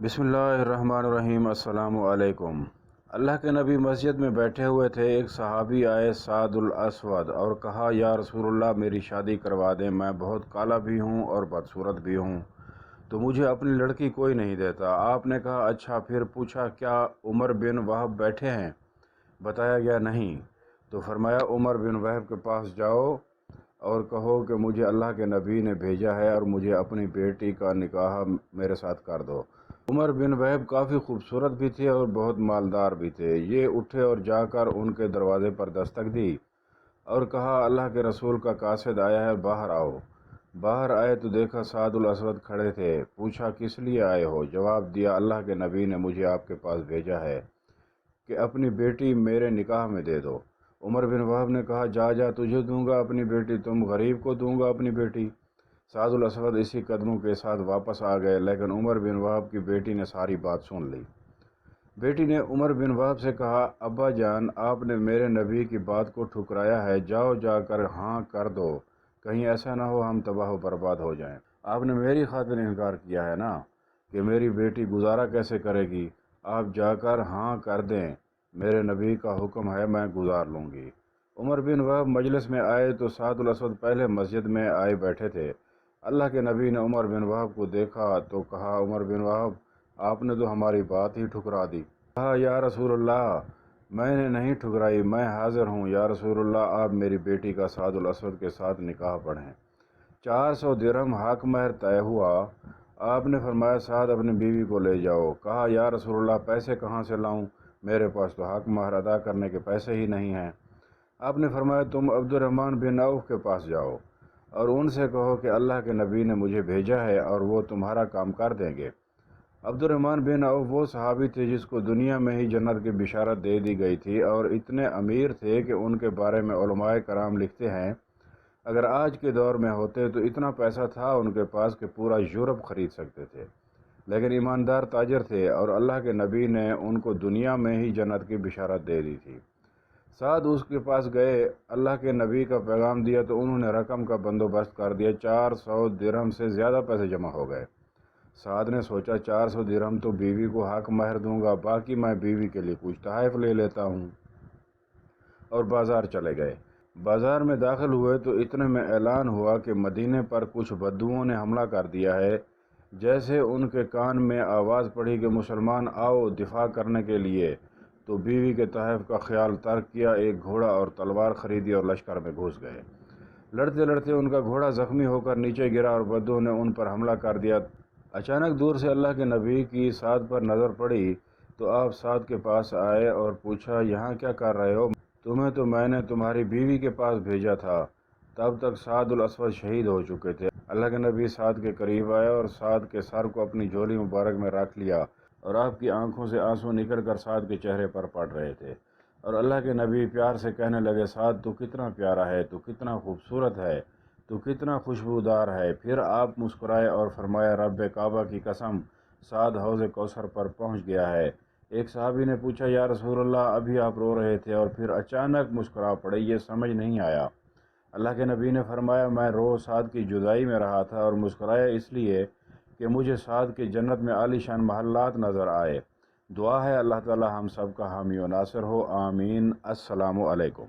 بسم اللہ الرحمن الرحیم۔ السلام علیکم۔ اللہ کے نبی مسجد میں بیٹھے ہوئے تھے، ایک صحابی آئے سعد الاسود اور کہا یا رسول اللہ میری شادی کروا دیں، میں بہت کالا بھی ہوں اور بدصورت بھی ہوں، تو مجھے اپنی لڑکی کوئی نہیں دیتا۔ آپ نے کہا اچھا، پھر پوچھا کیا عمر بن وہب بیٹھے ہیں؟ بتایا گیا نہیں، تو فرمایا عمر بن وہب کے پاس جاؤ اور کہو کہ مجھے اللہ کے نبی نے بھیجا ہے اور مجھے اپنی بیٹی کا نکاح میرے ساتھ کر دو۔ عمر بن وہب کافی خوبصورت بھی تھے اور بہت مالدار بھی تھے۔ یہ اٹھے اور جا کر ان کے دروازے پر دستک دی اور کہا اللہ کے رسول کا قاصد آیا ہے، باہر آؤ۔ باہر آئے تو دیکھا سعد الاسود کھڑے تھے۔ پوچھا کس لیے آئے ہو؟ جواب دیا اللہ کے نبی نے مجھے آپ کے پاس بھیجا ہے کہ اپنی بیٹی میرے نکاح میں دے دو۔ عمر بن وہب نے کہا جا جا، تجھے دوں گا اپنی بیٹی، تم غریب کو دوں گا اپنی بیٹی۔ سعد الاسود اسی قدموں کے ساتھ واپس آ گئے، لیکن عمر بن وہب کی بیٹی نے ساری بات سن لی۔ بیٹی نے عمر بن وہب سے کہا ابا جان، آپ نے میرے نبی کی بات کو ٹھکرایا ہے، جاؤ جا کر ہاں کر دو، کہیں ایسا نہ ہو ہم تباہ و برباد ہو جائیں۔ آپ نے میری خاطر انکار کیا ہے نا کہ میری بیٹی گزارا کیسے کرے گی؟ آپ جا کر ہاں کر دیں، میرے نبی کا حکم ہے، میں گزار لوں گی۔ عمر بن وہب مجلس میں آئے تو سعد الاسود پہلے مسجد میں آئے بیٹھے تھے۔ اللہ کے نبی نے عمر بن وہب کو دیکھا تو کہا عمر بن وہب، آپ نے تو ہماری بات ہی ٹھکرا دی۔ کہا یا رسول اللہ میں نے نہیں ٹھکرائی، میں حاضر ہوں، یا رسول اللہ آپ میری بیٹی کا سعد الاسود کے ساتھ نکاح پڑھیں۔ 400 درہم حق مہر طے ہوا۔ آپ نے فرمایا سعد اپنی بیوی کو لے جاؤ۔ کہا یا رسول اللہ پیسے کہاں سے لاؤں؟ میرے پاس تو حق مہر ادا کرنے کے پیسے ہی نہیں ہیں۔ آپ نے فرمایا تم عبد الرحمن بن عوف کے پاس جاؤ اور ان سے کہو کہ اللہ کے نبی نے مجھے بھیجا ہے اور وہ تمہارا کام کر دیں گے۔ عبد الرحمن بن عوف وہ صحابی تھے جس کو دنیا میں ہی جنت کی بشارت دے دی گئی تھی اور اتنے امیر تھے کہ ان کے بارے میں علماء کرام لکھتے ہیں اگر آج کے دور میں ہوتے تو اتنا پیسہ تھا ان کے پاس کہ پورا یورپ خرید سکتے تھے، لیکن ایماندار تاجر تھے اور اللہ کے نبی نے ان کو دنیا میں ہی جنت کی بشارت دے دی تھی۔ سعد اس کے پاس گئے، اللہ کے نبی کا پیغام دیا تو انہوں نے رقم کا بندوبست کر دیا، 400 درہم سے زیادہ پیسے جمع ہو گئے۔ سعد نے سوچا 400 درہم تو بیوی کو حق مہر دوں گا، باقی میں بیوی کے لیے کچھ تحائف لے لیتا ہوں، اور بازار چلے گئے۔ بازار میں داخل ہوئے تو اتنے میں اعلان ہوا کہ مدینے پر کچھ بدوؤں نے حملہ کر دیا ہے۔ جیسے ان کے کان میں آواز پڑی کہ مسلمان آؤ دفاع کرنے کے لیے، تو بیوی کے تحائف کا خیال ترک کیا، ایک گھوڑا اور تلوار خریدی اور لشکر میں گھس گئے۔ لڑتے لڑتے ان کا گھوڑا زخمی ہو کر نیچے گرا اور بدو نے ان پر حملہ کر دیا۔ اچانک دور سے اللہ کے نبی کی سعد پر نظر پڑی تو آپ سعد کے پاس آئے اور پوچھا یہاں کیا کر رہے ہو؟ تمہیں تو میں نے تمہاری بیوی کے پاس بھیجا تھا۔ تب تک سعد الاسود شہید ہو چکے تھے۔ اللہ کے نبی سعد کے قریب آئے اور سعد کے سر کو اپنی جھولی مبارک میں رکھ لیا اور آپ کی آنکھوں سے آنسو نکل کر سعد کے چہرے پر پڑ رہے تھے، اور اللہ کے نبی پیار سے کہنے لگے سعد تو کتنا پیارا ہے، تو کتنا خوبصورت ہے، تو کتنا خوشبودار ہے۔ پھر آپ مسکرائے اور فرمایا رب کعبہ کی قسم، سعد حوض کوثر پر پہنچ گیا ہے۔ ایک صحابی نے پوچھا یا رسول اللہ ابھی آپ رو رہے تھے اور پھر اچانک مسکرا پڑے، یہ سمجھ نہیں آیا۔ اللہ کے نبی نے فرمایا میں رو سعد کی جدائی میں رہا تھا اور مسکرایا اس لیے کہ مجھے سعد کے جنت میں عالی شان محلات نظر آئے۔ دعا ہے اللہ تعالی ہم سب کا حامی و ناصر ہو، آمین۔ السلام علیکم۔